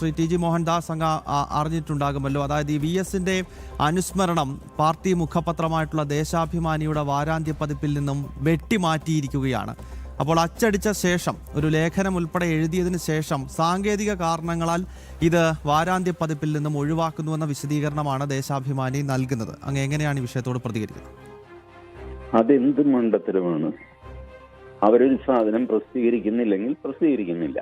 Shri T G Mohandas അങ്ങ് അറിഞ്ഞിട്ടുണ്ടാകുമല്ലോ. അതായത് ഈ VS-ന്റെ അനുസ്മരണം പാർട്ടി മുഖപത്രമായിട്ടുള്ള ദേശാഭിമാനിയുടെ വാരാന്ത്യ പതിപ്പിൽ നിന്നും വെട്ടിമാറ്റിയിരിക്കുകയാണ്. അപ്പോൾ അച്ചടിച്ച ശേഷം ഒരു ലേഖനം ഉൾപ്പെടെ എഴുതിയതിനു ശേഷം സാങ്കേതിക കാരണങ്ങളാൽ ഇത് വാരാന്ത്യ പതിപ്പിൽ നിന്നും ഒഴിവാക്കുന്നുവെന്ന വിശദീകരണമാണ് ദേശാഭിമാനി നൽകുന്നത്. അങ്ങ് എങ്ങനെയാണ് ഈ വിഷയത്തോട് പ്രതികരിക്കുന്നത്? അതെന്ത് മണ്ടത്തരമാണ്. അവരൊരു സാധനം പ്രസിദ്ധീകരിക്കുന്നില്ലെങ്കിൽ പ്രസിദ്ധീകരിക്കുന്നില്ല.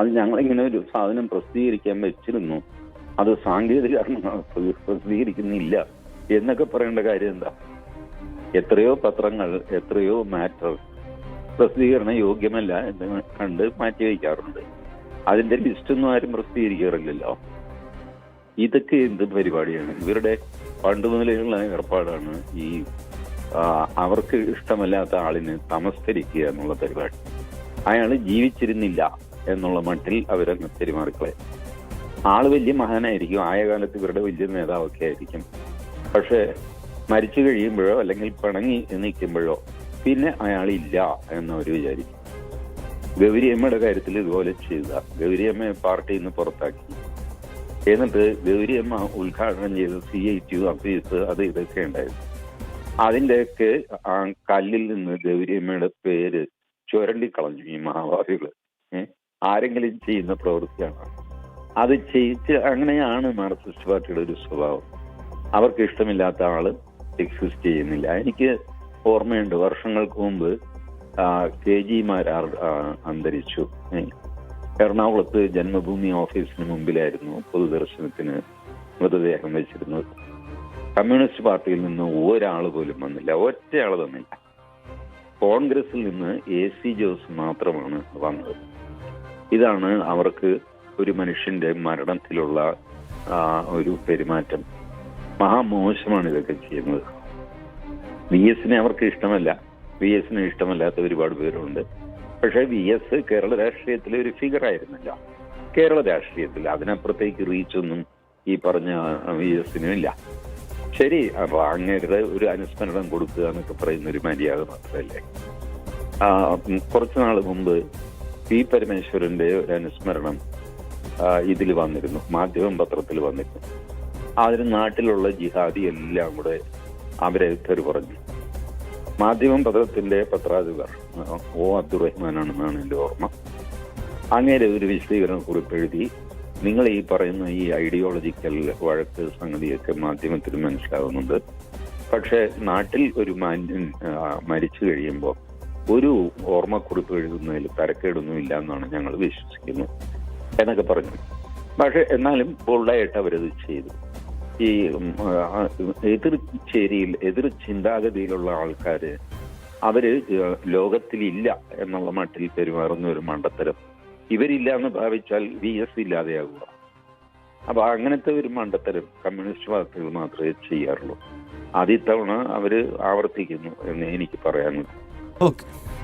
അത് ഞങ്ങളിങ്ങനെ ഒരു സാധനം പ്രസിദ്ധീകരിക്കാൻ വെച്ചിരുന്നു, അത് സാങ്കേതിക കാരണമാണ് പ്രസിദ്ധീകരിക്കുന്നില്ല എന്നൊക്കെ പറയേണ്ട കാര്യം എന്താ? എത്രയോ പത്രങ്ങൾ, എത്രയോ മാറ്റർ പ്രസിദ്ധീകരണ യോഗ്യമല്ല എന്ന് കണ്ട് മാറ്റി വയ്ക്കാറുണ്ട്. അതിന്റെ ലിസ്റ്റൊന്നും ആരും പ്രസിദ്ധീകരിക്കാറില്ലല്ലോ. ഇതൊക്കെ എന്ത് പരിപാടിയാണ്? ഇവരുടെ പണ്ട് മുതലുള്ള ഏർപ്പാടാണ് ഈ അവർക്ക് ഇഷ്ടമല്ലാത്ത ആളിനെ തമസ്കരിക്കുക എന്നുള്ള പരിപാടി. അയാൾ ജീവിച്ചിരുന്നില്ല എന്നുള്ള മട്ടിൽ അവരങ്ങ് പെരുമാറിക്കളെ. ആള് വലിയ മഹാനായിരിക്കും, ആയ കാലത്ത് ഇവരുടെ വലിയ നേതാവൊക്കെ ആയിരിക്കും. പക്ഷെ മരിച്ചു കഴിയുമ്പോഴോ അല്ലെങ്കിൽ പിണങ്ങി നിൽക്കുമ്പോഴോ പിന്നെ അയാളില്ല എന്നവർ വിചാരിക്കും. ഗൗരിയമ്മയുടെ കാര്യത്തിൽ ഇതുപോലെ ചെയ്ത ഗൗരിയമ്മയെ പാർട്ടിയിൽ നിന്ന് പുറത്താക്കി. എന്നിട്ട് ഗൗരിയമ്മ ഉദ്ഘാടനം ചെയ്ത CITU ഓഫീസ് അത് ഇതൊക്കെ ഉണ്ടായിരുന്നു. അതിൻ്റെയൊക്കെ ആ കല്ലിൽ നിന്ന് ഗൗരിയമ്മയുടെ പേര് ചുരണ്ടിക്കളഞ്ഞു ഈ മഹാഭാവികള്. ആരെങ്കിലും ചെയ്യുന്ന പ്രവൃത്തിയാണ് അത്. ചെയ്യിച്ച് അങ്ങനെയാണ് മാർക്സിസ്റ്റ് പാർട്ടിയുടെ ഒരു സ്വഭാവം. അവർക്ക് ഇഷ്ടമില്ലാത്ത ആള് എക്സിസ്റ്റ് ചെയ്യുന്നില്ല. എനിക്ക് ഓർമ്മയുണ്ട്, വർഷങ്ങൾക്ക് മുമ്പ് KG മാരാർ അന്തരിച്ചു. എറണാകുളത്ത് ജന്മഭൂമി ഓഫീസിന് മുമ്പിലായിരുന്നു പൊതുദർശനത്തിന് മൃതദേഹം വെച്ചിരുന്നത്. കമ്മ്യൂണിസ്റ്റ് പാർട്ടിയിൽ നിന്ന് ഒരാൾ പോലും വന്നില്ല, ഒറ്റയാൾ തന്നില്ല. കോൺഗ്രസിൽ നിന്ന് AC ജോസ് മാത്രമാണ് വന്നത്. ഇതാണ് അവർക്ക് ഒരു മനുഷ്യന്റെ മരണത്തിലുള്ള ഒരു പെരുമാറ്റം. മഹാമോശമാണ് ഇതൊക്കെ ചെയ്യുന്നത്. VS-നെ അവർക്ക് ഇഷ്ടമല്ല, VS-നെ ഇഷ്ടമല്ലാത്ത ഒരുപാട് പേരുണ്ട്. പക്ഷെ VS കേരള രാഷ്ട്രീയത്തിലെ ഒരു ഫിഗർ ആയിരുന്നില്ല. കേരള രാഷ്ട്രീയത്തിൽ അതിനപ്പുറത്തേക്ക് റീച്ചൊന്നും ഈ പറഞ്ഞ VS-നും ഇല്ല. ശരി, അപ്പൊ അങ്ങേരുടെ ഒരു അനുസ്മരണം കൊടുക്കുക എന്നൊക്കെ പറയുന്ന ഒരു മര്യാദ മാത്രമല്ലേ. കുറച്ചു നാൾ മുമ്പ് P. പരമേശ്വരന്റെ ഒരു അനുസ്മരണം ഇതിൽ വന്നിരുന്നു, മാധ്യമം പത്രത്തിൽ വന്നിരുന്നു. അതിന് നാട്ടിലുള്ള ജിഹാദി എല്ലാം കൂടെ അവരെ തെറി പറഞ്ഞു. മാധ്യമം പത്രത്തിന്റെ പത്രാധിപർ O. അബ്ദുറഹ്മാനാണെന്നാണ് എൻ്റെ ഓർമ്മ. അങ്ങേരെ ഒരു വിശദീകരണ കുറിപ്പ് എഴുതി, നിങ്ങൾ ഈ പറയുന്ന ഈ ഐഡിയോളജിക്കൽ വഴക്ക് സംഗതിയൊക്കെ മാധ്യമത്തിൽ മനസ്സിലാവുന്നുണ്ട്. പക്ഷെ നാട്ടിൽ ഒരു മാന്യൻ മരിച്ചു കഴിയുമ്പോൾ ഒരു ഓർമ്മക്കുറിപ്പ് എഴുതുന്നതിൽ തരക്കേടൊന്നുമില്ല എന്നാണ് ഞങ്ങൾ വിശ്വസിക്കുന്നത് എന്നൊക്കെ പറഞ്ഞു. പക്ഷെ എന്നാലും പൊള്ളയായിട്ട് അവരത് ചെയ്തു. ഈ എതിർ ചേരിയിൽ, എതിർ ചിന്താഗതിയിലുള്ള ആൾക്കാര് അവര് ലോകത്തിലില്ല എന്നുള്ള മട്ടിൽ പെരുമാറുന്ന ഒരു മണ്ടത്തരം. ഇവരില്ല എന്ന് ഭാവിച്ചാൽ VS ഇല്ലാതെയാകുക. അപ്പൊ അങ്ങനത്തെ ഒരു മണ്ടത്തരം കമ്മ്യൂണിസ്റ്റ് പാർട്ടികൾ മാത്രമേ ചെയ്യാറുള്ളൂ. അത് ഇത്തവണ അവര് ആവർത്തിക്കുന്നു എന്ന് എനിക്ക് പറയാനുള്ളൂ. ഓക്കെ.